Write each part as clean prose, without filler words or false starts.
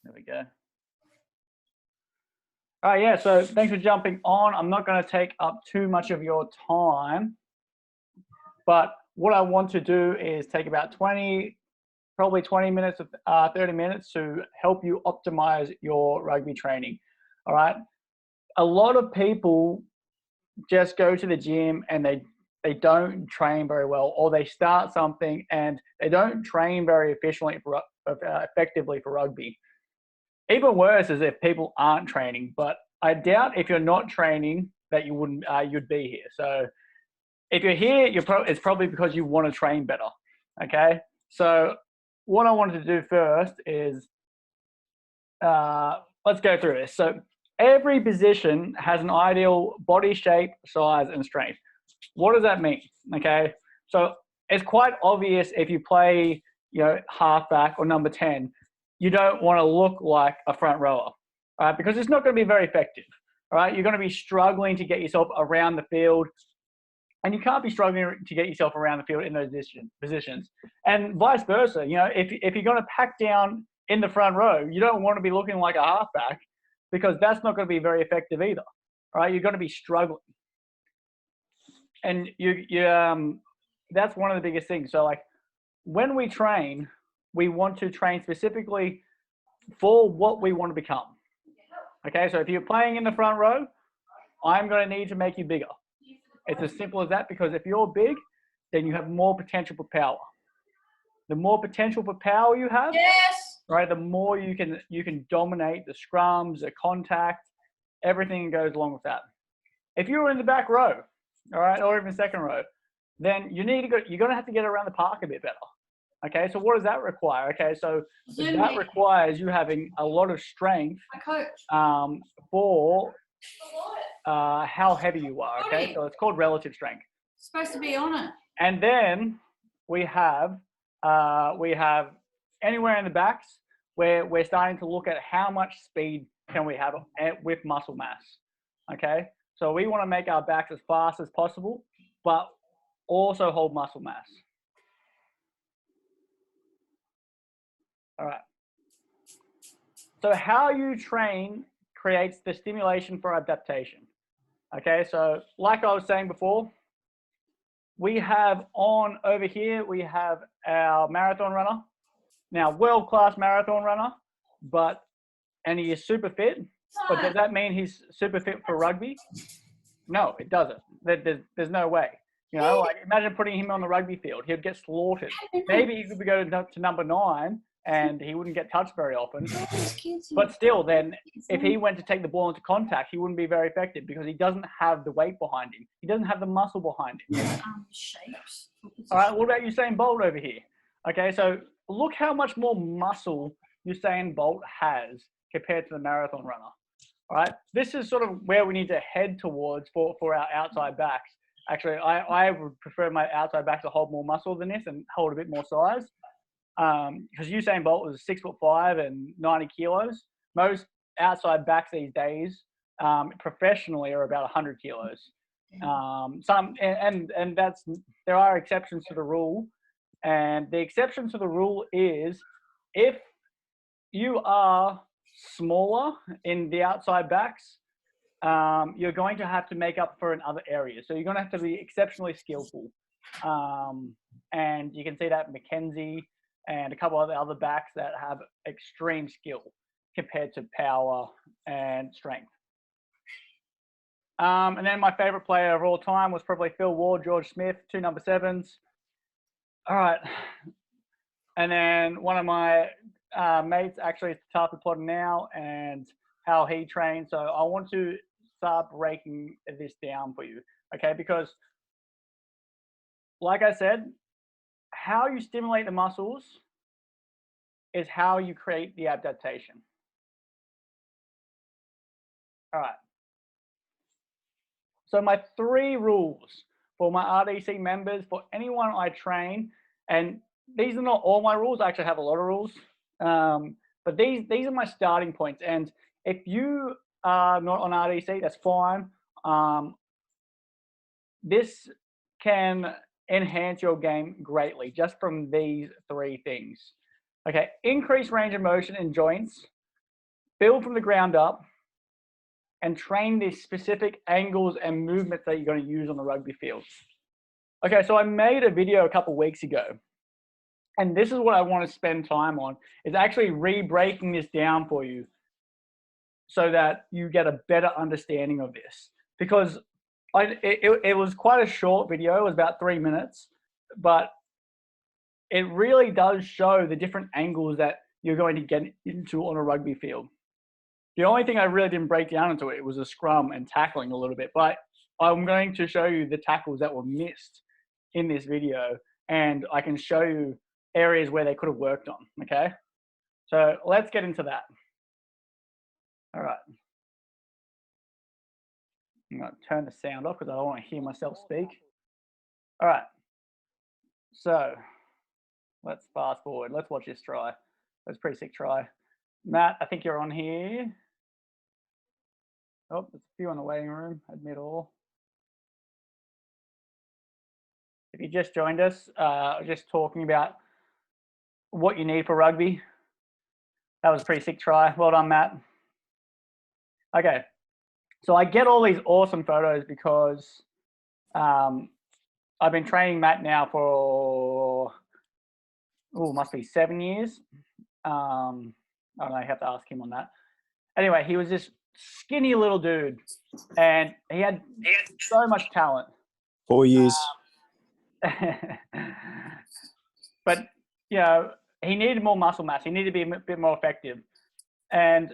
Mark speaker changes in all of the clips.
Speaker 1: There we go. All right, yeah, so thanks for jumping on. I'm not going to take up too much of your time, but what I want to do is take about probably 20 minutes, 30 minutes to help you optimize your rugby training. All right. A lot of people just go to the gym and they don't train very well, or they start something and they don't train very effectively for rugby. Even worse is if people aren't training, but I doubt if you're not training that you wouldn't, you'd be here. So if you're here, it's probably because you want to train better. Okay. So what I wanted to do first is, let's go through this. So every position has an ideal body shape, size, and strength. What does that mean? Okay. So it's quite obvious if you play, halfback or number 10, you don't want to look like a front rower, right? Because it's not going to be very effective, all right? You're going to be struggling to get yourself around the field, and you can't be struggling to get yourself around the field in those positions. And vice versa, if you're going to pack down in the front row, you don't want to be looking like a halfback, because that's not going to be very effective either, all right? You're going to be struggling. And that's one of the biggest things. So like when we train, we want to train specifically for what we want to become. Okay, so if you're playing in the front row, I'm going to need to make you bigger. It's as simple as that, because if you're big, then you have more potential for power. The more potential for power you have,
Speaker 2: yes,
Speaker 1: right, the more you can dominate the scrums, the contact, everything goes along with that. If you're in the back row, all right, or even second row, then you're going to have to get around the park a bit better. Okay, so what does that require? Okay, so that requires you having a lot of strength for how heavy you are. Okay, so it's called relative strength.
Speaker 2: It's supposed to be on it.
Speaker 1: And then we have anywhere in the backs where we're starting to look at how much speed can we have with muscle mass. Okay, so we want to make our backs as fast as possible, but also hold muscle mass. All right. So how you train creates the stimulation for adaptation. Okay, so like I was saying before, we have over here, we have our marathon runner. Now, world-class marathon runner, and he is super fit, but does that mean he's super fit for rugby? No, it doesn't. There's no way. Like imagine putting him on the rugby field, he'd get slaughtered. Maybe he could go to number 9 and he wouldn't get touched very often. But still, then, if he went to take the ball into contact, he wouldn't be very effective because he doesn't have the weight behind him. He doesn't have the muscle behind him.
Speaker 2: Shapes.
Speaker 1: All right, what about Usain Bolt over here? Okay, so look how much more muscle Usain Bolt has compared to the marathon runner. All right, this is sort of where we need to head towards for our outside backs. Actually, I would prefer my outside backs to hold more muscle than this and hold a bit more size. Because Usain Bolt is 6'5" and 90 kilos. Most outside backs these days, professionally, are about 100 kilos. There are exceptions to the rule, and the exception to the rule is if you are smaller in the outside backs, you're going to have to make up for in other areas. So you're going to have to be exceptionally skillful, and you can see that Mackenzie and a couple of the other backs that have extreme skill compared to power and strength. And then my favorite player of all time was probably Phil Ward, George Smith, 2 number 7s. All right. And then one of my mates actually is Tapu Plotting now and how he trains. So I want to start breaking this down for you, okay? Because like I said, how you stimulate the muscles is how you create the adaptation. All right. So my 3 rules for my RDC members, for anyone I train, and these are not all my rules. I actually have a lot of rules, but these are my starting points. And if you are not on RDC, that's fine. This can enhance your game greatly just from these 3 things. Okay, increase range of motion in joints. build from the ground up and train these specific angles and movements that you're going to use on the rugby field. Okay, so I made a video a couple weeks ago, and this is what I want to spend time on, is actually re-breaking this down for you so that you get a better understanding of this. Because it was quite a short video, it was about 3 minutes, but it really does show the different angles that you're going to get into on a rugby field. The only thing I really didn't break down into it was a scrum and tackling a little bit, but I'm going to show you the tackles that were missed in this video, and I can show you areas where they could have worked on, okay? So let's get into that. All right. I'm going to turn the sound off because I don't want to hear myself speak. All right. So let's fast forward. Let's watch this try. That's a pretty sick try. Matt, I think you're on here. Oh, there's a few in the waiting room, admit all. If you just joined us, just talking about what you need for rugby. That was a pretty sick try. Well done, Matt. Okay, so I get all these awesome photos because I've been training Matt now for, must be 7 years. I don't know, I have to ask him on that. Anyway, he was this skinny little dude, and he had so much talent.
Speaker 3: 4 years.
Speaker 1: But, you know, he needed more muscle mass. He needed to be a bit more effective. And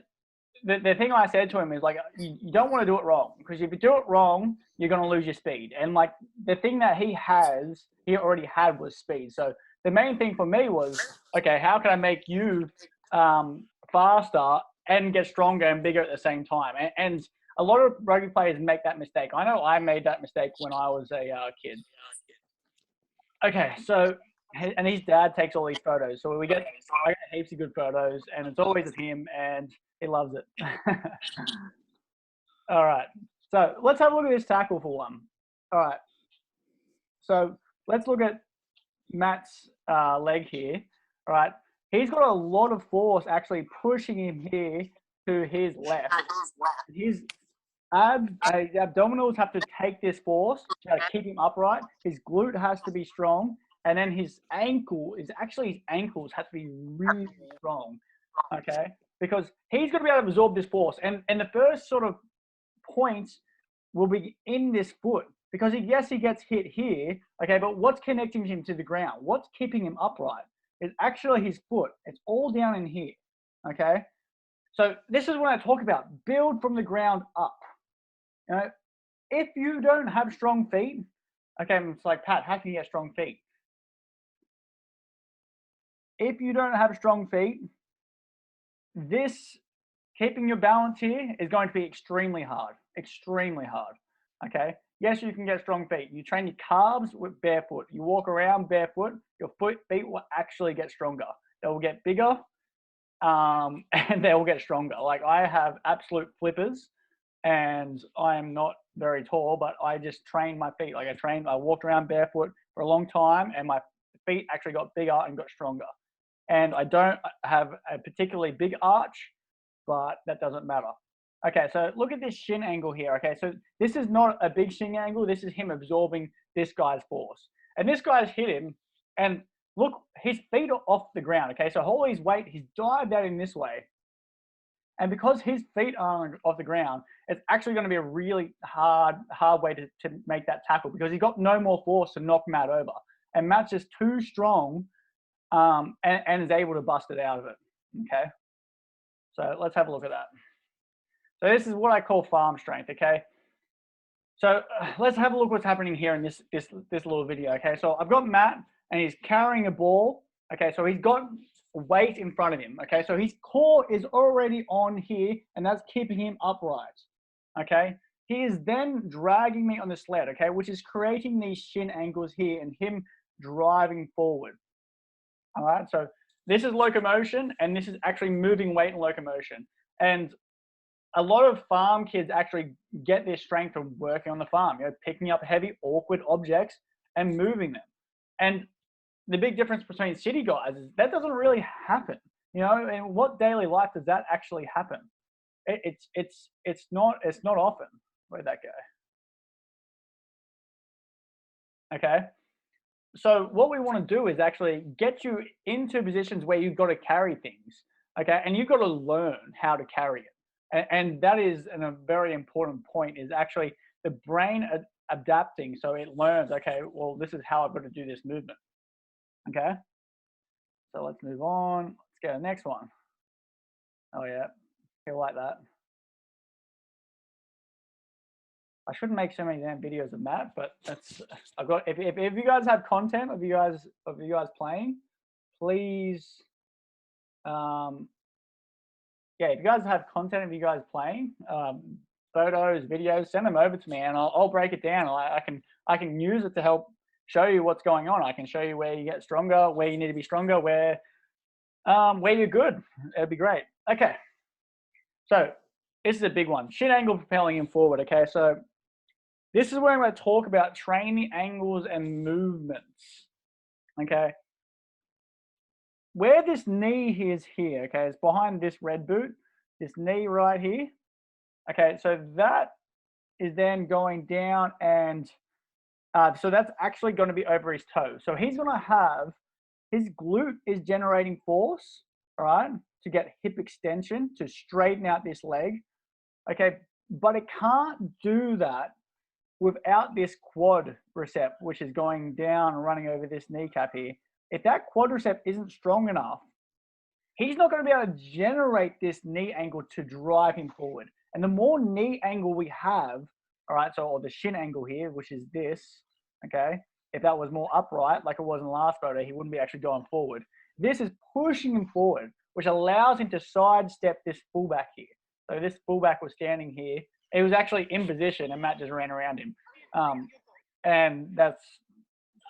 Speaker 1: the thing I said to him is, like, you don't want to do it wrong, because if you do it wrong, you're going to lose your speed. And, like, the thing that he already had was speed. So the main thing for me was, okay, how can I make you faster and get stronger and bigger at the same time? And a lot of rugby players make that mistake. I know I made that mistake when I was a kid. Okay, so, and his dad takes all these photos. So I get heaps of good photos, and it's always of him, and he loves it. All right, so let's have a look at this tackle for one. All right, so let's look at Matt's leg here. All right, he's got a lot of force actually pushing him here to his left. His abdominals have to take this force to keep him upright. His glute has to be strong, and then his ankles have to be really strong, okay? Because he's going to be able to absorb this force, and the first sort of points will be in this foot, because he gets hit here, okay, but what's connecting him to the ground? What's keeping him upright is actually his foot. It's all down in here, okay? So this is what I talk about, build from the ground up. You know, if you don't have strong feet, okay, it's like, Pat, how can you get strong feet? If you don't have strong feet, this keeping your balance here is going to be extremely hard, okay? Yes, you can get strong feet. You train your calves with barefoot. You walk around barefoot, your feet will actually get stronger. They will get bigger, and they will get stronger. Like, I have absolute flippers, and I am not very tall, but I just trained my feet. Like, I walked around barefoot for a long time, and my feet actually got bigger and got stronger. And I don't have a particularly big arch, but that doesn't matter. Okay, so look at this shin angle here. Okay, so this is not a big shin angle. This is him absorbing this guy's force. And this guy's hit him, and look, his feet are off the ground. Okay, so all his weight, he's dived out in this way. And because his feet are off the ground, it's actually going to be a really hard way to make that tackle, because he got no more force to knock Matt over. And Matt's just too strong, and is able to bust it out of it, okay? So let's have a look at that. So this is what I call farm strength, okay? So let's have a look what's happening here in this little video, okay? So I've got Matt, and he's carrying a ball, okay? So he's got weight in front of him, okay? So his core is already on here, and that's keeping him upright, okay? He is then dragging me on the sled, okay? Which is creating these shin angles here and him driving forward. All right, so this is locomotion, and this is actually moving weight and locomotion. And a lot of farm kids actually get their strength from working on the farm, you know, picking up heavy, awkward objects and moving them. And the big difference between city guys is that doesn't really happen. You know, in what daily life does that actually happen? It's not often. Where'd that go? Okay. So what we want to do is actually get you into positions where you've got to carry things, okay, and you've got to learn how to carry it, and that is a very important point. Is actually the brain adapting, so it learns. Okay, well, this is how I've got to do this movement. Okay, so let's move on. Let's go to the next one. Oh yeah, feel like that. I shouldn't make so many damn videos of Matt, but that's I've got. If you guys have content of you guys playing, please, yeah, if you guys have content of you guys playing, photos, videos, send them over to me, and I'll break it down. I can use it to help show you what's going on. I can show you where you get stronger, where you need to be stronger, where you're good. It'd be great. Okay, so this is a big one. Shin angle propelling him forward. Okay, so this is where I'm going to talk about training angles and movements. Okay. Where this knee is here, okay, it's behind this red boot, this knee right here. Okay, so that is then going down and so that's actually going to be over his toe. So he's going to have, his glute is generating force, all right, to get hip extension, to straighten out this leg. Okay, but it can't do that without this quadricep, which is going down and running over this kneecap here. If that quadricep isn't strong enough, he's not going to be able to generate this knee angle to drive him forward. And the more knee angle we have, all right, so or the shin angle here, which is this, okay, if that was more upright, like it was in the last photo, he wouldn't be actually going forward. This is pushing him forward, which allows him to sidestep this fullback here. So this fullback was standing here. He was actually in position, and Matt just ran around him. And that's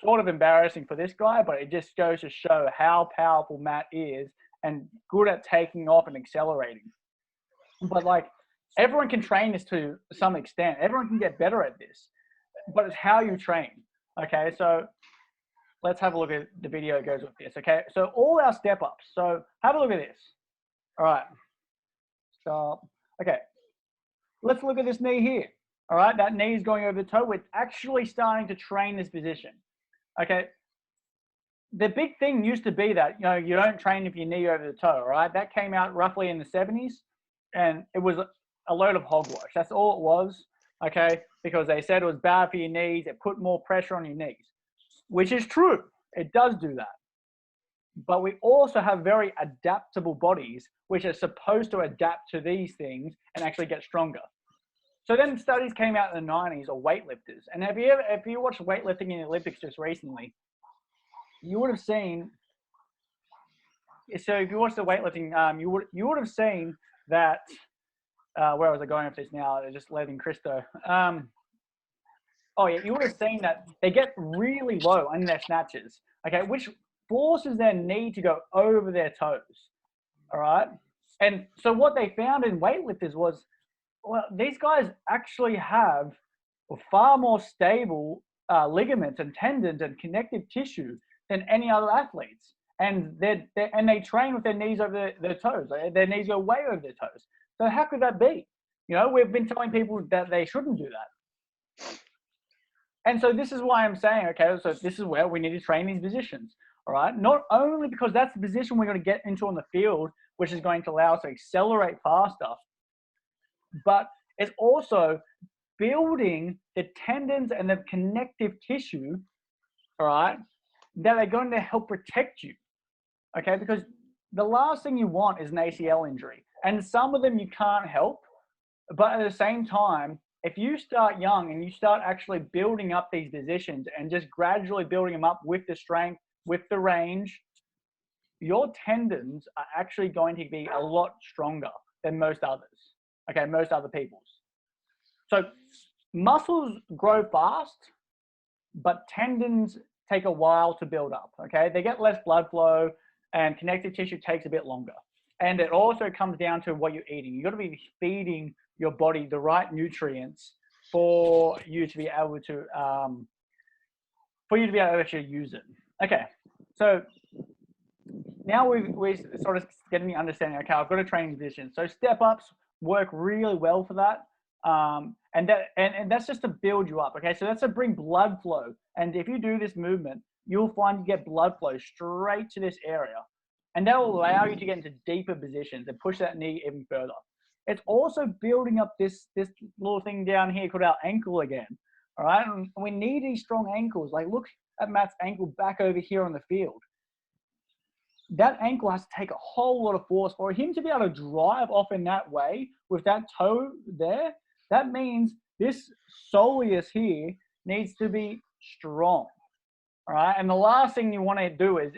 Speaker 1: sort of embarrassing for this guy, but it just goes to show how powerful Matt is and good at taking off and accelerating. But like, everyone can train this to some extent. Everyone can get better at this, but it's how you train. Okay, so let's have a look at the video that goes with this. Okay, so all our step ups. So have a look at this. All right, stop. Okay, let's look at this knee here. All right, that knee is going over the toe. We're actually starting to train this position. Okay, the big thing used to be that, you know, you don't train if your knee over the toe, all right? That came out roughly in the 70s, and it was a load of hogwash. That's all it was, okay? Because they said it was bad for your knees. It put more pressure on your knees, which is true. It does do that. But we also have very adaptable bodies, which are supposed to adapt to these things and actually get stronger. So then studies came out in the 90s of weightlifters. And if you watched weightlifting in the Olympics just recently, you would have seen, so if you watch the weightlifting, you would have seen that, where was I going with this now? They're just letting Christo. Oh yeah, you would have seen that they get really low in their snatches, okay, which forces their knee to go over their toes, all right? And so what they found in weightlifters was, well, these guys actually have far more stable ligaments and tendons and connective tissue than any other athletes. And they train with their knees over their toes. Their knees go way over their toes. So how could that be? You know, we've been telling people that they shouldn't do that. And so this is why I'm saying, okay, so this is where we need to train these positions, all right? Not only because that's the position we're going to get into on the field, which is going to allow us to accelerate faster, but it's also building the tendons and the connective tissue, all right, that are going to help protect you, okay? Because the last thing you want is an ACL injury. And some of them you can't help, but at the same time, if you start young and you start actually building up these positions and just gradually building them up with the strength, with the range, your tendons are actually going to be a lot stronger than most others, okay, most other people's. So muscles grow fast, but tendons take a while to build up, okay? They get less blood flow and connective tissue takes a bit longer. And it also comes down to what you're eating. You've got to be feeding your body the right nutrients for you to be able to actually use it. Okay, so now we're sort of getting the understanding, okay, I've got a training position. So step ups work really well for that. And that's just to build you up. Okay, so that's to bring blood flow. And if you do this movement, you'll find you get blood flow straight to this area. And that will allow you to get into deeper positions and push that knee even further. It's also building up this little thing down here called our ankle again. All right, and we need these strong ankles. Like look at Matt's ankle back over here on the field. That ankle has to take a whole lot of force for him to be able to drive off in that way with that toe there. That means this soleus here needs to be strong. All right, and the last thing you want to do is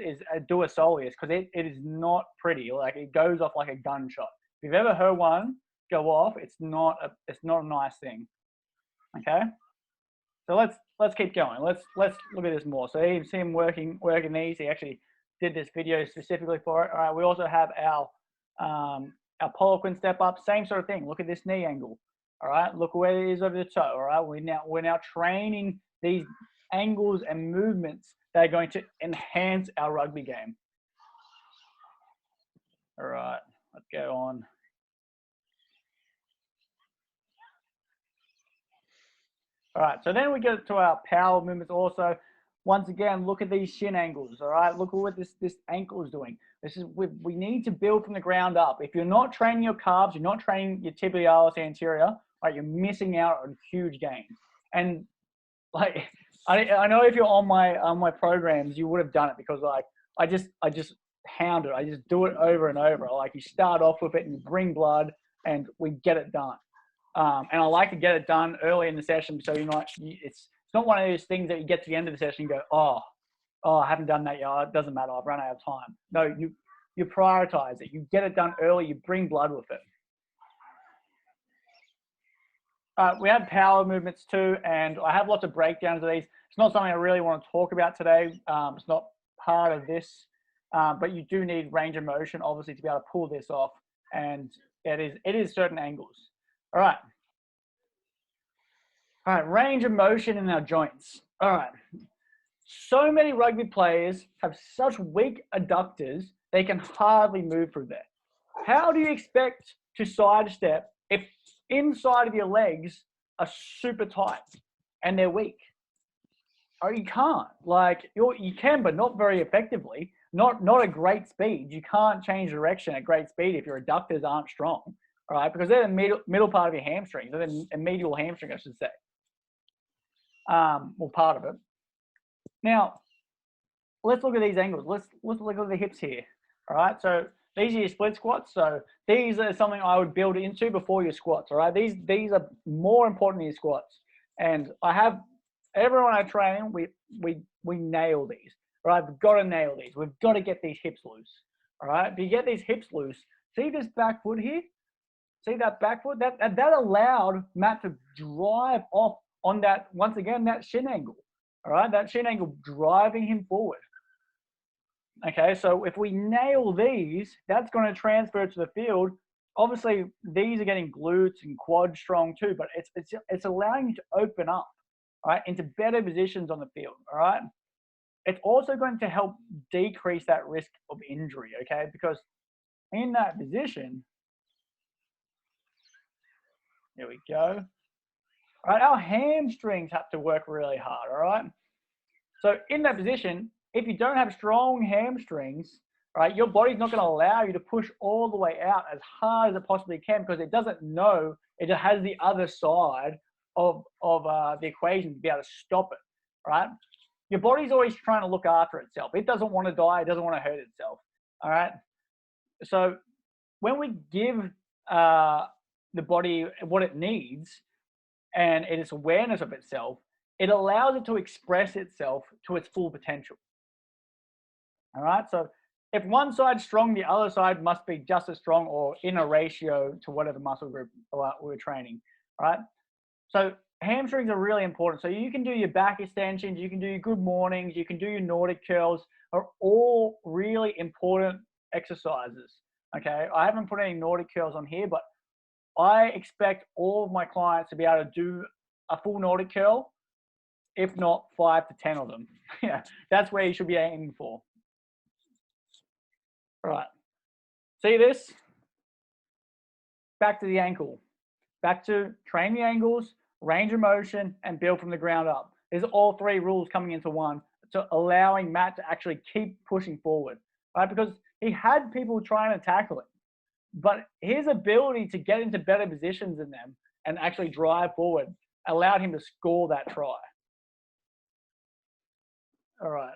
Speaker 1: do a soleus because it is not pretty. Like it goes off like a gunshot. If you've ever heard one go off, it's not a nice thing. Okay, so let's keep going. Let's look at this more. So you see him working these. He actually did this video specifically for it. All right, we also have our Pelican Step Up, same sort of thing. Look at this knee angle. All right, look where it is over the toe. All right, we're now training these angles and movements that are going to enhance our rugby game. All right, let's go on. All right, so then we get to our power movements also. Once again, look at these shin angles, all right? Look at what this ankle is doing. We need to build from the ground up. If you're not training your calves, you're not training your tibialis anterior, right, you're missing out on huge gains. And like, I know if you're on my programs, you would have done it because like, I just hound it. I just do it over and over. Like you start off with it and you bring blood and we get it done. And I like to get it done early in the session so it's not one of those things that you get to the end of the session and go, oh, I haven't done that yet. It doesn't matter. I've run out of time. No, you prioritize it. You get it done early. You bring blood with it. We have power movements too, and I have lots of breakdowns of these. It's not something I really want to talk about today. It's not part of this, but you do need range of motion, obviously, to be able to pull this off. And it is certain angles. All right. All right, range of motion in our joints. All right. So many rugby players have such weak adductors, they can hardly move through there. How do you expect to sidestep if inside of your legs are super tight and they're weak? Oh, you can't. Like you can, but not very effectively. Not at great speed. You can't change direction at great speed if your adductors aren't strong. All right, because they're the middle part of your hamstrings, they're the medial hamstring, I should say. Well, part of it. Now, let's look at these angles. Let's look at the hips here. All right, so these are your split squats. So these are something I would build into before your squats. All right, these are more important than your squats. And I have everyone I train, we nail these. All right, we've got to nail these. We've got to get these hips loose. All right, if you get these hips loose, see this back foot here? See that back foot? That allowed Matt to drive off on that, once again, that shin angle. All right, that shin angle driving him forward. Okay, so if we nail these, that's going to transfer to the field. Obviously, these are getting glutes and quads strong too, but it's allowing you to open up, all right, into better positions on the field. All right, it's also going to help decrease that risk of injury. Okay, because in that position, there we go. All right, our hamstrings have to work really hard. All right, so in that position, if you don't have strong hamstrings, right, your body's not going to allow you to push all the way out as hard as it possibly can because it doesn't know it has the other side of the equation to be able to stop it, right? Your body's always trying to look after itself. It doesn't want to die. It doesn't want to hurt itself, all right? So when we give the body what it needs and its awareness of itself, it allows it to express itself to its full potential. All right, so if one side's strong, the other side must be just as strong or in a ratio to whatever muscle group we're training, all right? So hamstrings are really important. So you can do your back extensions, you can do your good mornings, you can do your Nordic curls, are all really important exercises, okay? I haven't put any Nordic curls on here, but I expect all of my clients to be able to do a full Nordic curl, if not 5 to 10 of them. Yeah, that's where you should be aiming for. Right. See this? Back to the ankle. Back to train the ankles, range of motion, and build from the ground up. These are all three rules coming into one, so allowing Matt to actually keep pushing forward, right? Because he had people trying to tackle him, but his ability to get into better positions than them and actually drive forward allowed him to score that try. All right.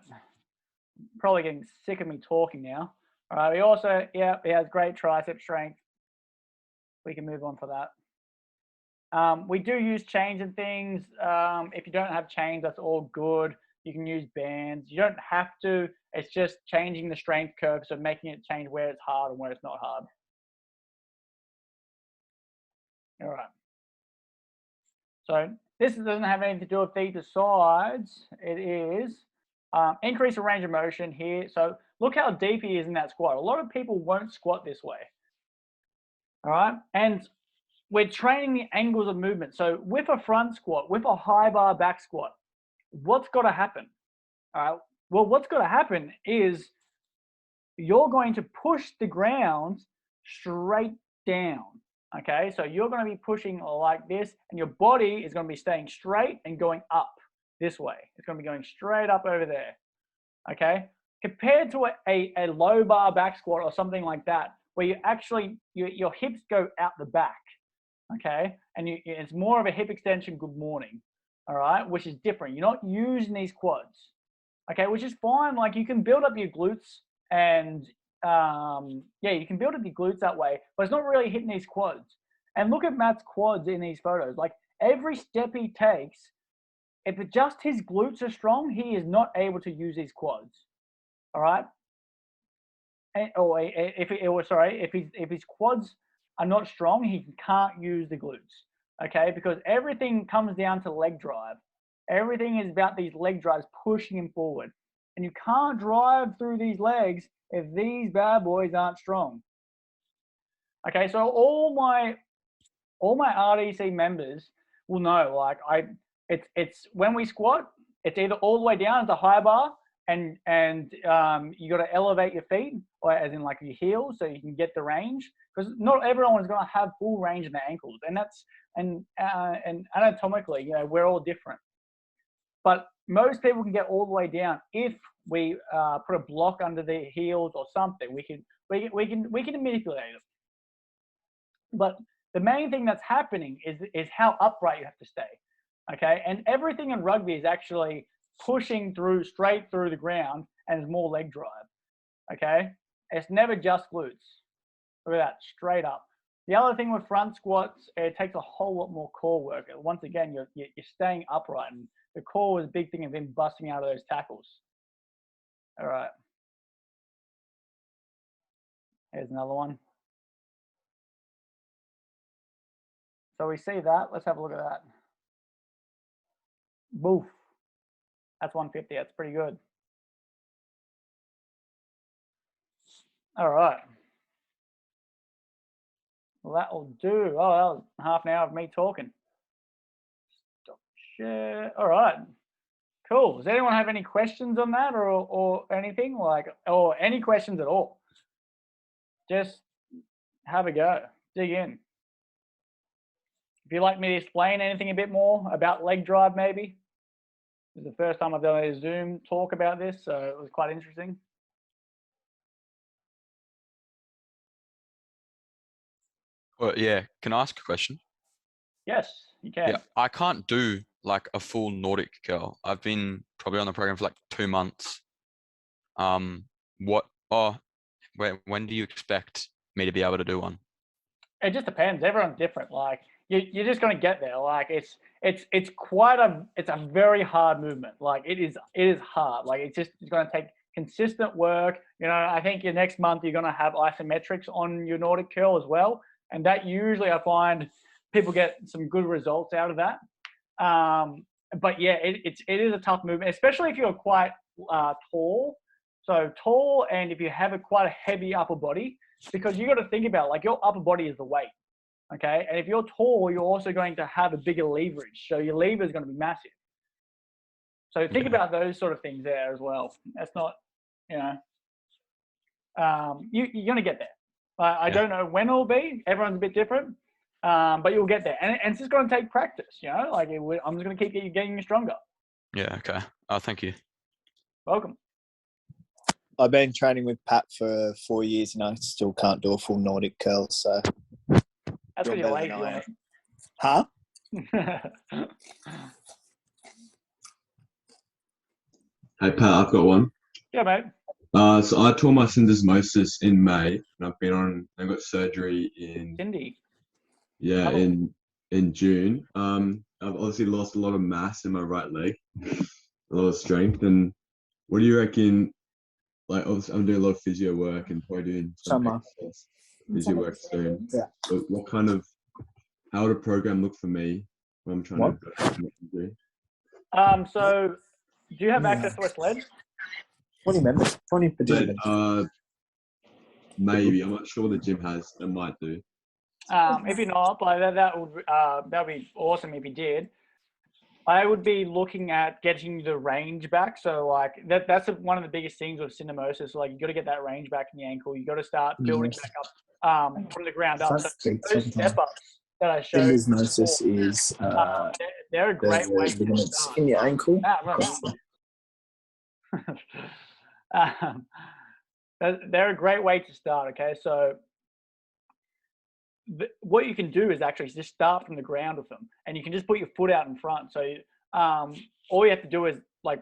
Speaker 1: Probably getting sick of me talking now. All right. He also, yeah, he has great tricep strength. We can move on for that. We do use chains and things. If you don't have chains, that's all good. You can use bands. You don't have to. It's just changing the strength curve, so making it change where it's hard and where it's not hard. All right. So this doesn't have anything to do with feet to sides. It is increase the range of motion here. So look how deep he is in that squat. A lot of people won't squat this way. All right. And we're training the angles of movement. So with a front squat, with a high bar back squat, what's got to happen? All right. Well, what's got to happen is you're going to push the ground straight down. Okay. So you're going to be pushing like this, and your body is going to be staying straight and going up this way. It's going to be going straight up over there. Okay. Compared to a low bar back squat or something like that, where you actually, your hips go out the back. Okay, and it's more of a hip extension, good morning, all right, which is different. You're not using these quads, okay, which is fine. Like you can build up your glutes and yeah, you can build up your glutes that way, but it's not really hitting these quads. And look at Matt's quads in these photos. Like every step he takes, if it just his glutes are strong, he is not able to use these quads, all right. And, or if his quads are not strong, he can't use the glutes, okay? Because everything comes down to leg drive. Everything is about these leg drives pushing him forward. And you can't drive through these legs if these bad boys aren't strong. Okay, so all my RDC members will know, like it's when we squat, it's either all the way down into high bar, and you got to elevate your feet, or as in like your heels, so you can get the range. Because not everyone is going to have full range in their ankles, and that's and anatomically, you know, we're all different. But most people can get all the way down if we put a block under the heels or something. We can manipulate it. But the main thing that's happening is how upright you have to stay. Okay, and everything in rugby is actually pushing through straight through the ground, and it's more leg drive. Okay, it's never just glutes. Look at that, straight up. The other thing with front squats, it takes a whole lot more core work. Once again, you're staying upright, and the core was a big thing of him busting out of those tackles. All right, here's another one. So we see that. Let's have a look at that. Boof. That's 150. That's pretty good. All right. Well, that will do. Oh, that was half an hour of me talking. Stop share. All right. Cool. Does anyone have any questions on that, or anything like, or any questions at all? Just have a go. Dig in. If you'd like me to explain anything a bit more about leg drive, maybe. This is the first time I've done a Zoom talk about this, so it was quite interesting.
Speaker 3: Well, yeah. Can I ask a question?
Speaker 1: Yes, you can.
Speaker 3: Yeah, I can't do like a full Nordic curl. I've been probably on the program for like 2 months. When do you expect me to be able to do one?
Speaker 1: It just depends. Everyone's different. Like you're just gonna get there. Like it's a very hard movement. Like it is hard. Like it's gonna take consistent work. You know, I think your next month you're gonna have isometrics on your Nordic curl as well, and that usually I find people get some good results out of that. But yeah, it is a tough movement, especially if you're quite tall. So tall, and if you have quite a heavy upper body, because you got to think about, like, your upper body is the weight, okay? And if you're tall, you're also going to have a bigger leverage. So your lever is going to be massive. So think about those sort of things there as well. That's not, you know. you're going to get there. I
Speaker 3: Yeah.
Speaker 1: don't know when it'll be. Everyone's a bit different, but you'll get there. And it's just going to take practice, you know. Like I'm just going to keep getting you stronger.
Speaker 3: Yeah. Okay. Oh, thank you.
Speaker 1: Welcome.
Speaker 4: I've been training with Pat for 4 years and I still can't do a full Nordic curl. So
Speaker 1: That's
Speaker 4: you're
Speaker 1: because you're
Speaker 4: better
Speaker 1: lazy,
Speaker 4: than I am. Huh?
Speaker 1: mate.
Speaker 5: Hey Pat, I've got one.
Speaker 1: Yeah, mate.
Speaker 5: So I tore my syndesmosis in May, and I got surgery in
Speaker 1: Cindy.
Speaker 5: yeah
Speaker 1: Oh.
Speaker 5: in June. I've obviously lost a lot of mass in my right leg, a lot of strength. And what do you reckon? Like, obviously, I'm doing a lot of physio work and probably doing some
Speaker 4: Summer.
Speaker 5: exercise physio work soon.
Speaker 4: Yeah.
Speaker 5: But how would a program look for me when I'm trying
Speaker 4: What?
Speaker 5: to do?
Speaker 1: So do you have access to a sled?
Speaker 4: 20 members, 20
Speaker 5: But,
Speaker 4: participants.
Speaker 5: maybe I'm not sure what the gym has. It might do.
Speaker 1: If you're not, like that would be awesome if you did. I would be looking at getting the range back. So like that's one of the biggest things with syndesmosis. Like you got to get that range back in the ankle. You got to start building back up from the ground up. So those step ups that I showed.
Speaker 4: Syndesmosis is
Speaker 1: they're a great way to
Speaker 4: ligaments
Speaker 1: start.
Speaker 4: in your ankle.
Speaker 1: They're a great way to start. Okay, so what you can do is actually just start from the ground with them, and you can just put your foot out in front. So all you have to do is like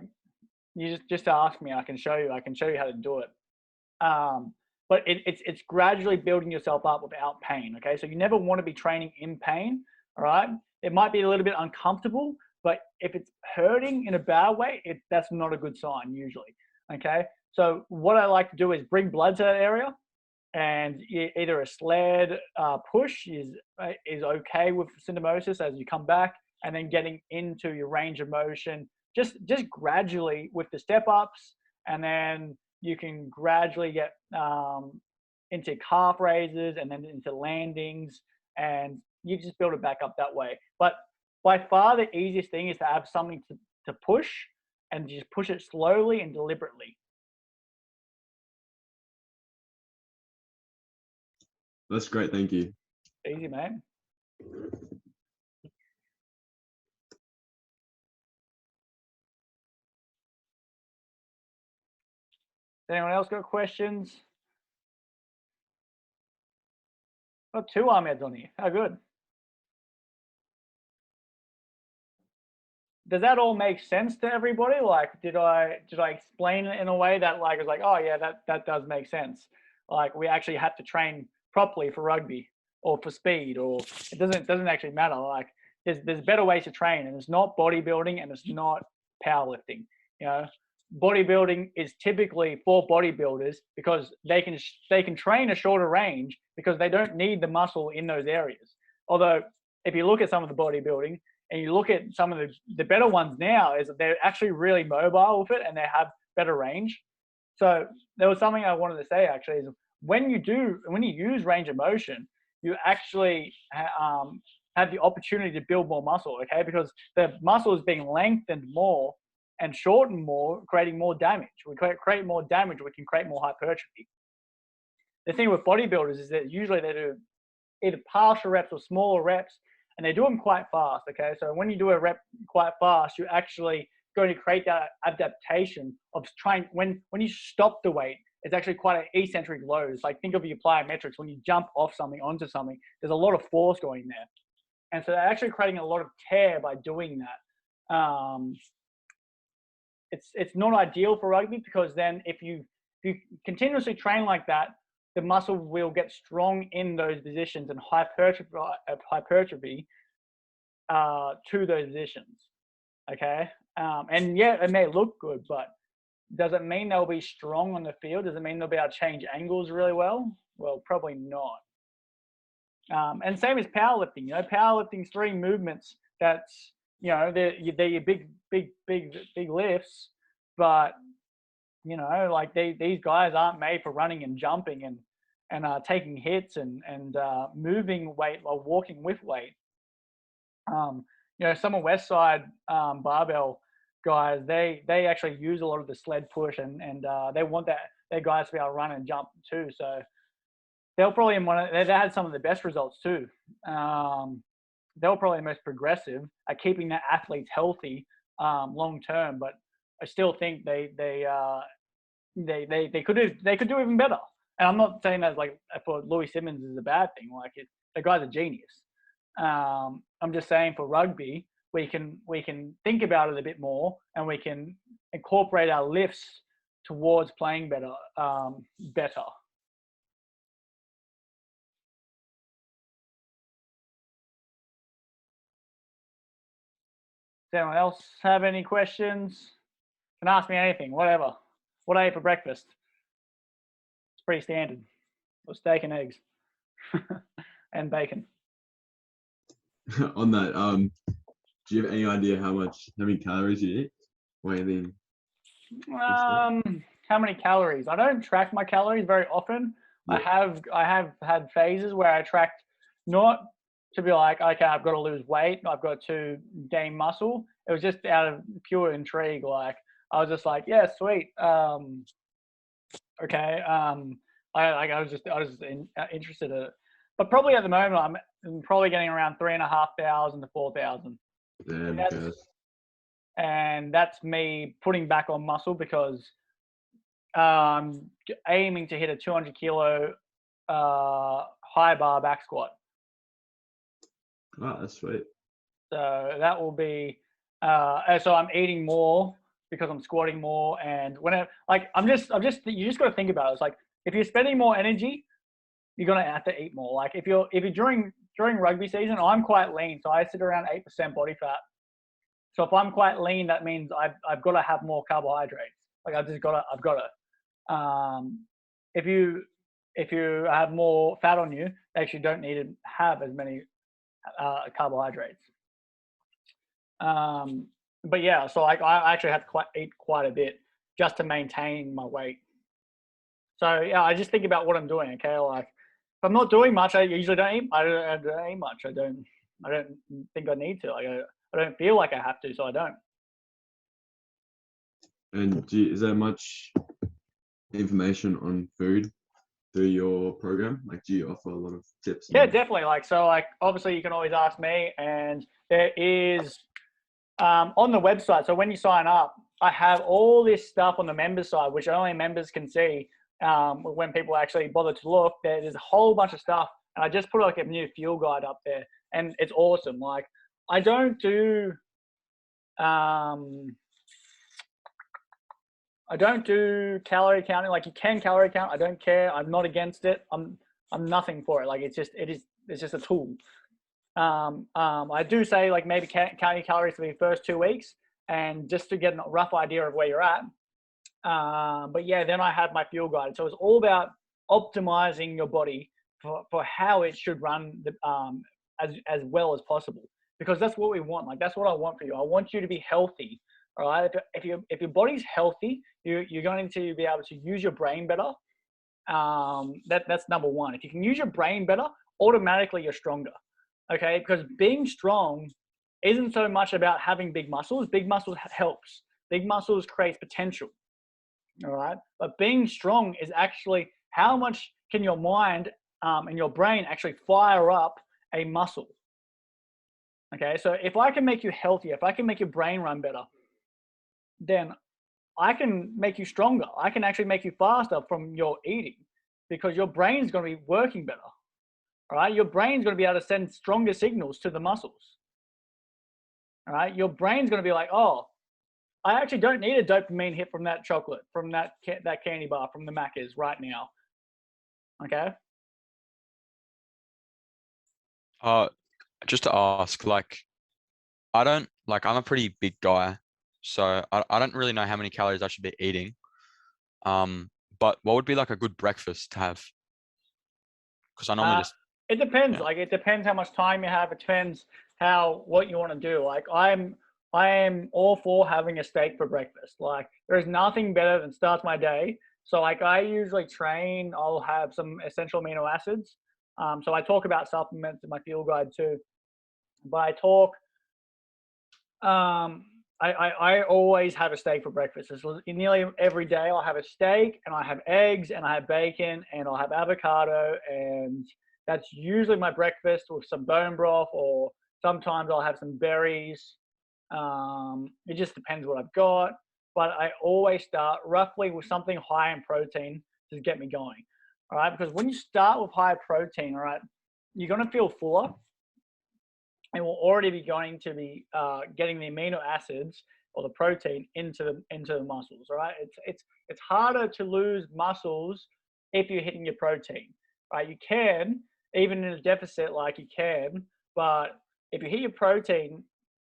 Speaker 1: you just ask me. I can show you how to do it. But it's gradually building yourself up without pain. Okay, so you never want to be training in pain. All right, it might be a little bit uncomfortable, but if it's hurting in a bad way, that's not a good sign usually. Okay, so what I like to do is bring blood to that area. And either a sled push is okay with syndesmosis as you come back, and then getting into your range of motion just gradually with the step ups, and then you can gradually get into calf raises and then into landings, and you just build it back up that way. But by far the easiest thing is to have something to push, and just push it slowly and deliberately.
Speaker 5: That's great. Thank you.
Speaker 1: Easy, man. Anyone else got questions? Got 2 Ahmeds on here. How good. Does that all make sense to everybody? Like, did I explain it in a way that like was like, oh yeah, that does make sense. Like we actually have to train properly for rugby or for speed, or it doesn't actually matter. Like there's better ways to train, and it's not bodybuilding and it's not powerlifting. You know, bodybuilding is typically for bodybuilders because they can train a shorter range because they don't need the muscle in those areas. Although if you look at some of the bodybuilding and you look at some of the better ones now, is that they're actually really mobile with it and they have better range. So there was something I wanted to say actually is when you use range of motion, you actually have the opportunity to build more muscle, okay? Because the muscle is being lengthened more and shortened more, creating more damage. We create more damage, we can create more hypertrophy. The thing with bodybuilders is that usually they do either partial reps or smaller reps, and they do them quite fast, okay? So when you do a rep quite fast, you're actually going to create that adaptation of trying, when you stop the weight, it's actually quite an eccentric load. It's like, think of your plyometrics. When you jump off something onto something, there's a lot of force going there. And so they're actually creating a lot of tear by doing that. It's not ideal for rugby because then if you continuously train like that, the muscle will get strong in those positions and hypertrophy to those positions. Okay, and yeah, it may look good, but does it mean they'll be strong on the field? Does it mean they'll be able to change angles really well? Well, probably not. And same as powerlifting. You know, powerlifting's 3 movements. That's, you know, they're your big lifts, but you know, like these guys aren't made for running and jumping and taking hits and moving weight or walking with weight. You know, some of Westside barbell guys, they actually use a lot of the sled push and they want that their guys to be able to run and jump too. So they'll probably they had some of the best results too. They were probably the most progressive at keeping their athletes healthy long term. But I still think they could do even better. And I'm not saying that like for Louis Simmons is a bad thing. Like the guy's a genius. I'm just saying for rugby, we can think about it a bit more, and we can incorporate our lifts towards playing better. Better. Does anyone else have any questions? Can ask me anything, whatever. What I ate for breakfast? It's pretty standard. It was steak and eggs and bacon.
Speaker 5: On that, do you have any idea how many calories you eat? Or anything?
Speaker 1: How many calories? I don't track my calories very often.
Speaker 5: Yeah.
Speaker 1: I have had phases where I tracked, not to be like, okay, I've got to lose weight, I've got to gain muscle. It was just out of pure intrigue. Like I was just like, yeah, sweet. Okay. I was just interested in it. But probably at the moment, I'm probably getting around 3,500 to 4,000.
Speaker 5: Yeah,
Speaker 1: And that's me putting back on muscle because I'm aiming to hit a 200 kilo high bar back squat.
Speaker 5: Oh, that's sweet.
Speaker 1: So that will be, so I'm eating more because I'm squatting more. And whenever, like, you just got to think about it. It's like, if you're spending more energy, you're going to have to eat more. Like if you're during rugby season, I'm quite lean. So I sit around 8% body fat. So if I'm quite lean, that means I've got to have more carbohydrates. Like I've got to. If you have more fat on you, you actually don't need to have as many carbohydrates. But yeah, so like I actually have to eat quite a bit just to maintain my weight. So yeah, I just think about what I'm doing. Okay, like if I'm not doing much, I usually don't eat. I don't eat much. I don't think I need to. Like I don't feel like I have to, so I don't.
Speaker 5: And is there much information on food through your program? Like, do you offer a lot of tips?
Speaker 1: Yeah, definitely. Like, so like, obviously you can always ask me, and there is on the website. So when you sign up, I have all this stuff on the members side, which only members can see. When people actually bother to look, there's a whole bunch of stuff. And I just put like a new fuel guide up there, and it's awesome. Like, I don't do calorie counting. Like, you can calorie count. I don't care. I'm not against it. I'm nothing for it. Like, it's just a tool. I do say like maybe count your calories for the first 2 weeks, and just to get a rough idea of where you're at. But yeah, then I have my fuel guide. So it's all about optimizing your body for how it should run as well as possible, because that's what we want. Like, that's what I want for you. I want you to be healthy. All right. If your body's healthy, you're going to be able to use your brain better. That's number one. If you can use your brain better, automatically you're stronger. Okay, because being strong isn't so much about having big muscles. Big muscles helps. Big muscles creates potential. All right, but being strong is actually how much can your mind and your brain actually fire up a muscle. Okay, so if I can make you healthier, if I can make your brain run better, then I can make you stronger. I can actually make you faster from your eating, because your brain's going to be working better. All right, your brain's going to be able to send stronger signals to the muscles. All right, your brain's going to be like, oh, I actually don't need a dopamine hit from that chocolate, from that candy bar, from the Macca's right now. Okay.
Speaker 3: Just to ask, like, I'm a pretty big guy, so I don't really know how many calories I should be eating. But what would be like a good breakfast to have? Because I normally
Speaker 1: it depends.
Speaker 3: Yeah.
Speaker 1: Like, it depends how much time you have. It depends what you want to do. Like, I am all for having a steak for breakfast. Like, there's nothing better than starts my day. So like, I usually train, I'll have some essential amino acids. So I talk about supplements in my fuel guide too, but I talk, I always have a steak for breakfast. Nearly every day I'll have a steak, and I have eggs, and I have bacon, and I'll have avocado, and that's usually my breakfast with some bone broth, or sometimes I'll have some berries. It just depends what I've got, but I always start roughly with something high in protein to get me going. All right, because when you start with high protein, all right, you're going to feel fuller. And will already be going to be getting the amino acids or the protein into the muscles. All right, it's harder to lose muscles if you're hitting your protein. Right, you can even in a deficit, like you can, but if you hit your protein,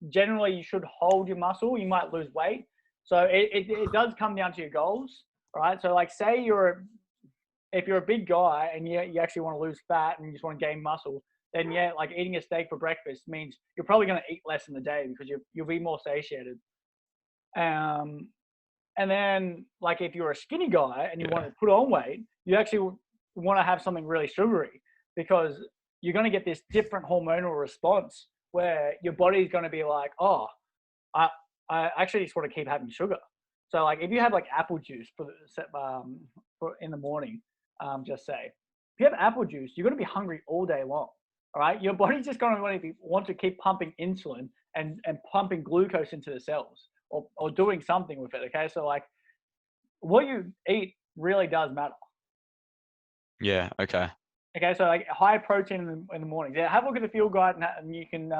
Speaker 1: generally you should hold your muscle. You might lose weight, so it does come down to your goals. All right, so like say if you're a big guy and you actually want to lose fat and you just want to gain muscle, then yeah, like eating a steak for breakfast means you're probably going to eat less in the day because you'll be more satiated. And then like if you're a skinny guy and you want to put on weight, you actually want to have something really sugary because you're going to get this different hormonal response where your body's going to be like, oh, I actually just want to keep having sugar. So like if you have like apple juice for in the morning, just say, if you have apple juice, you're going to be hungry all day long. All right, your body's just going to want to keep pumping insulin and pumping glucose into the cells or doing something with it. Okay, so like what you eat really does matter.
Speaker 3: Yeah. Okay.
Speaker 1: Okay, so like high protein in the morning. Yeah, have a look at the field guide and you can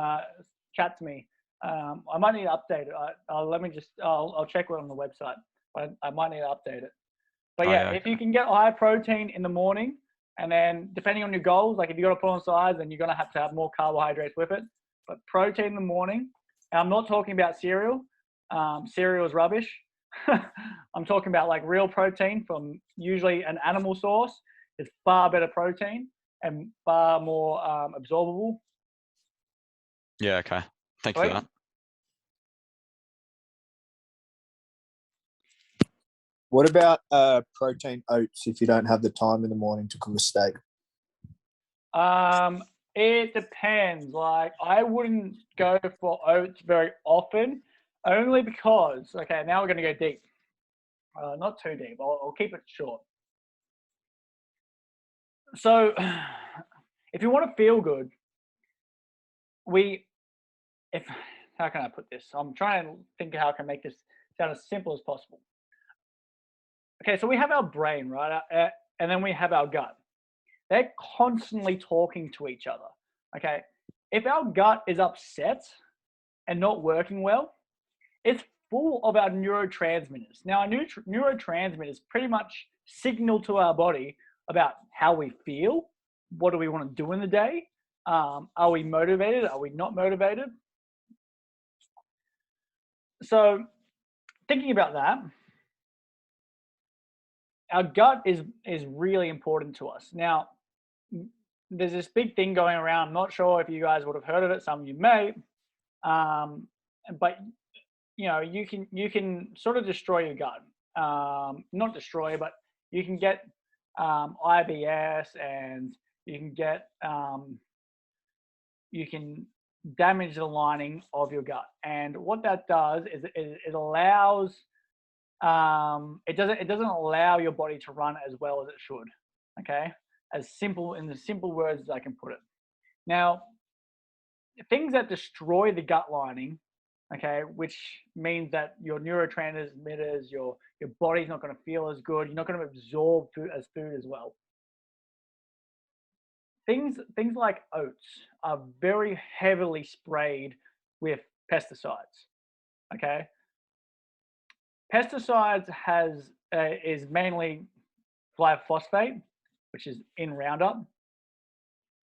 Speaker 1: chat to me. I might need to update it. I'll check it on the website. I might need to update it. But yeah, if you can get high protein in the morning. And then depending on your goals, like if you got to put on size, then you're going to have more carbohydrates with it. But protein in the morning, and I'm not talking about cereal. Cereal is rubbish. I'm talking about like real protein from usually an animal source. It's far better protein and far more absorbable.
Speaker 3: Yeah. Okay. Thank you for that.
Speaker 4: What about protein oats if you don't have the time in the morning to cook a steak?
Speaker 1: It depends. Like I wouldn't go for oats very often, only because, okay, now we're going to go deep. Not too deep. I'll keep it short. So if you want to feel good, how can I put this? I'm trying to think of how I can make this sound as simple as possible. Okay, so we have our brain, right? And then we have our gut. They're constantly talking to each other, okay? If our gut is upset and not working well, it's full of our neurotransmitters. Now, our neurotransmitters pretty much signal to our body about how we feel, what do we want to do in the day, are we motivated, are we not motivated? So thinking about that, our gut is really important to us. Now, there's this big thing going around. I'm not sure if you guys would have heard of it. Some of you may, but you know, you can sort of destroy your gut. Not destroy, but you can get IBS, and you can damage the lining of your gut. And what that does is it allows it doesn't allow your body to run as well as it should. Okay, in the simple words as I can put it. Now, things that destroy the gut lining, okay, which means that your neurotransmitters, your body's not going to feel as good. You're not going to absorb food as well. Things like oats are very heavily sprayed with pesticides. Okay, pesticides is mainly glyphosate, which is in Roundup.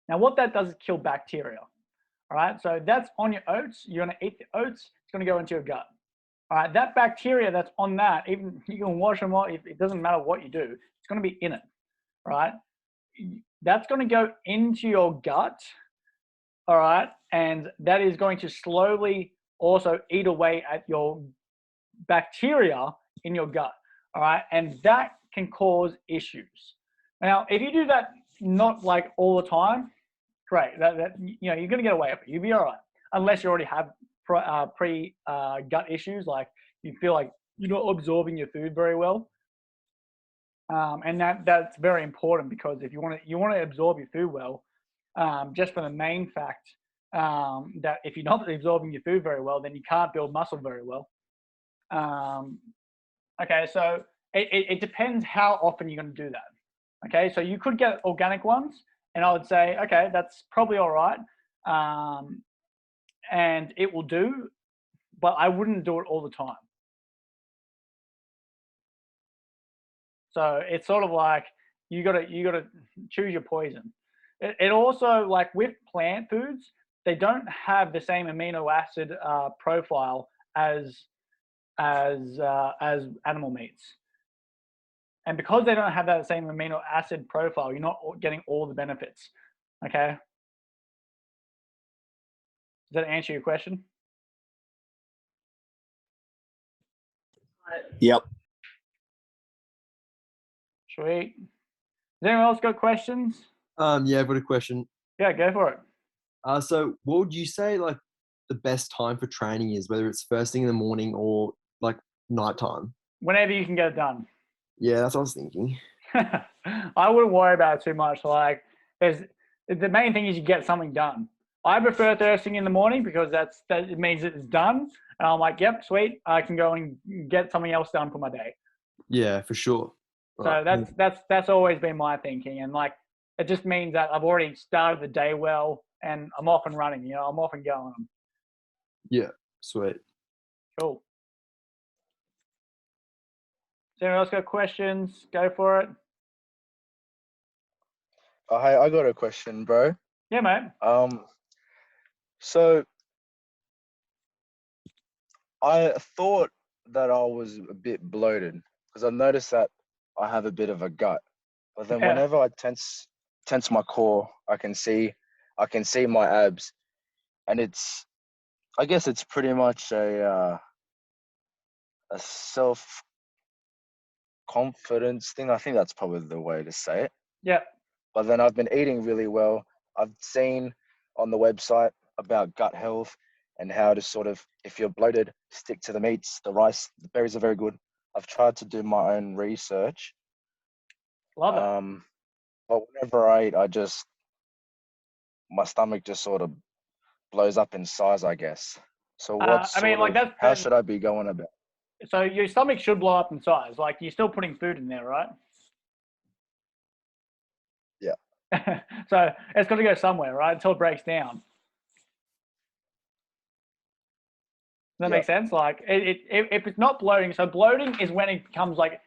Speaker 1: Now, what that does is kill bacteria. All right, so that's on your oats. You're going to eat the oats. It's going to go into your gut. All right, that bacteria that's on that, even you can wash them off. It doesn't matter what you do. It's going to be in it. All right, that's going to go into your gut. All right, and that is going to slowly also eat away at your bacteria in your gut. All right, and that can cause issues. Now, if you do that not like all the time, great. That you're going to get away with it. You'll be all right, unless you already have gut issues, like you feel like you're not absorbing your food very well. And that's very important, because if you want to absorb your food well, just for the main fact that if you're not absorbing your food very well, then you can't build muscle very well. Okay, so it depends how often you're going to do that. Okay, so you could get organic ones, and I would say, okay, that's probably all right, and it will do, but I wouldn't do it all the time. So it's sort of like you gotta choose your poison. It also, like with plant foods, they don't have the same amino acid profile as animal meats, and because they don't have that same amino acid profile, you're not getting all the benefits. Okay, does that answer your question?
Speaker 4: Yep.
Speaker 1: Sweet. Does anyone else got questions?
Speaker 6: Yeah, I've got a question.
Speaker 1: Yeah, go for it.
Speaker 6: So what would you say like the best time for training is, whether it's first thing in the morning or like nighttime?
Speaker 1: Whenever you can get it done.
Speaker 6: Yeah, that's what I was thinking.
Speaker 1: I wouldn't worry about it too much. Like, the main thing is you get something done. I prefer first thing in the morning, because that it means it's done, and I'm like, yep, sweet, I can go and get something else done for my day.
Speaker 6: Yeah, for sure.
Speaker 1: So that's always been my thinking, and like it just means that I've already started the day well, and I'm off and running. You know, I'm off and going.
Speaker 6: Yeah, sweet.
Speaker 1: Cool. Does anyone else got questions? Go for it.
Speaker 7: Oh, hey, I got a question, bro.
Speaker 1: Yeah, mate.
Speaker 7: So I thought that I was a bit bloated, because I noticed that I have a bit of a gut. But then
Speaker 1: Yeah.
Speaker 7: whenever I tense my core, I can see my abs, and I guess it's pretty much a self confidence thing. I think that's probably the way to say it.
Speaker 1: Yeah.
Speaker 7: But then I've been eating really well. I've seen on the website about gut health and how to sort of, if you're bloated, stick to the meats, the rice, the berries are very good. I've tried to do my own research.
Speaker 1: Love it.
Speaker 7: But whenever I eat, my stomach just sort of blows up in size, I guess. So how should I be going about?
Speaker 1: So your stomach should blow up in size. Like, you're still putting food in there, right?
Speaker 7: Yeah.
Speaker 1: So it's got to go somewhere, right? Until it breaks down. Does that make sense? Like, if it's not bloating, so bloating is when it becomes like,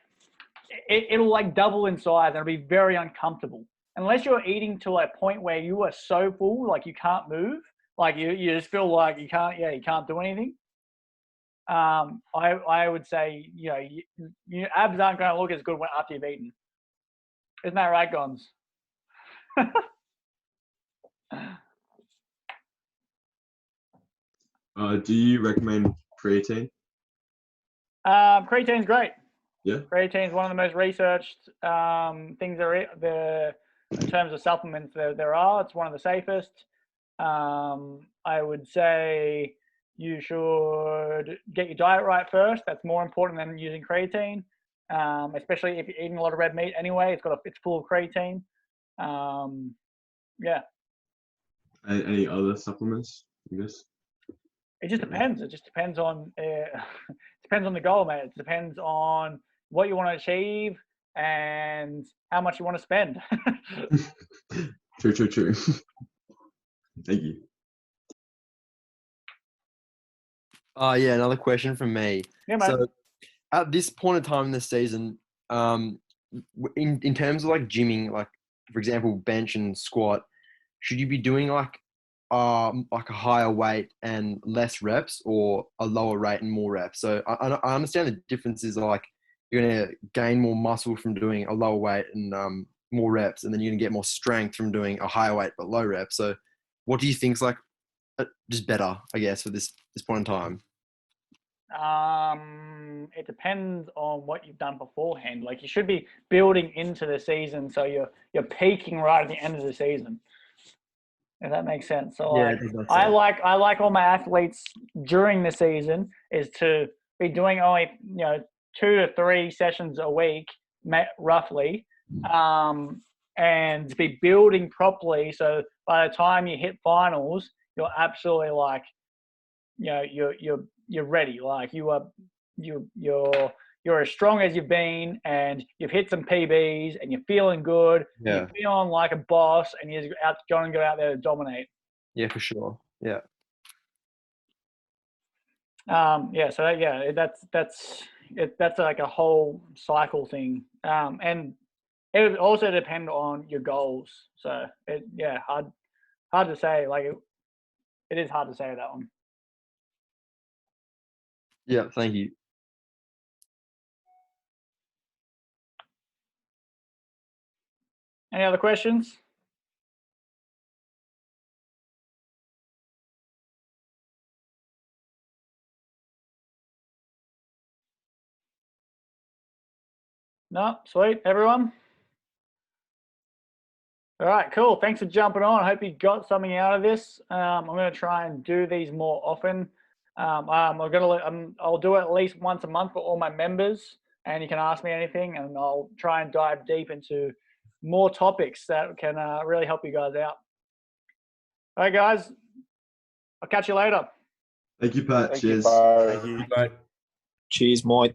Speaker 1: it'll like double in size, and it'll be very uncomfortable. Unless you're eating to a point where you are so full, like you can't move, like you just feel like you can't do anything. I would say, your abs aren't going to look as good after you've eaten. Isn't that right, Gons?
Speaker 5: Do you recommend creatine?
Speaker 1: Creatine's great.
Speaker 5: Yeah.
Speaker 1: Creatine is one of the most researched things there in terms of supplements there are. It's one of the safest. I would say you should get your diet right first. That's more important than using creatine, especially if you're eating a lot of red meat anyway. It's full of creatine. Yeah.
Speaker 5: Any other supplements, I guess?
Speaker 1: It just depends. It just depends on depends on the goal, mate. It depends on what you want to achieve and how much you want to spend.
Speaker 5: True. Thank you.
Speaker 6: Yeah, another question from me.
Speaker 1: Yeah, mate.
Speaker 6: So at this point in time in the season, in terms of like gymming, like for example, bench and squat, should you be doing like a higher weight and less reps, or a lower rate and more reps? So I understand the difference is like you're going to gain more muscle from doing a lower weight and more reps, and then you're going to get more strength from doing a higher weight but low reps. So what do you think's like just better, I guess, for this point in time?
Speaker 1: It depends on what you've done beforehand. Like, you should be building into the season, so you're peaking right at the end of the season. If that makes sense. So
Speaker 6: Yeah,
Speaker 1: like,
Speaker 6: it does make
Speaker 1: I
Speaker 6: sense.
Speaker 1: like all my athletes during the season is to be doing only 2 to 3 sessions a week, roughly, and be building properly. So by the time you hit finals, you're absolutely like, you're ready. Like you're as strong as you've been, and you've hit some PBs, and you're feeling good.
Speaker 6: Yeah.
Speaker 1: You're feeling like a boss, and you're going to go out there to dominate.
Speaker 6: Yeah, for sure. Yeah.
Speaker 1: So that's like a whole cycle thing, and it would also depend on your goals. So hard to say. Like it is hard to say that one.
Speaker 6: Yeah. Thank you.
Speaker 1: Any other questions? No, sweet, everyone. All right, cool. Thanks for jumping on. I hope you got something out of this. I'm going to try and do these more often. I'll do it at least once a month for all my members, and you can ask me anything, and I'll try and dive deep into more topics that can really help you guys out. All right, guys. I'll catch you later.
Speaker 5: Thank you, Pat.
Speaker 7: Thank you,
Speaker 5: Cheers.
Speaker 7: Bo.
Speaker 8: Thank you. Bye.
Speaker 4: Cheers, Mike.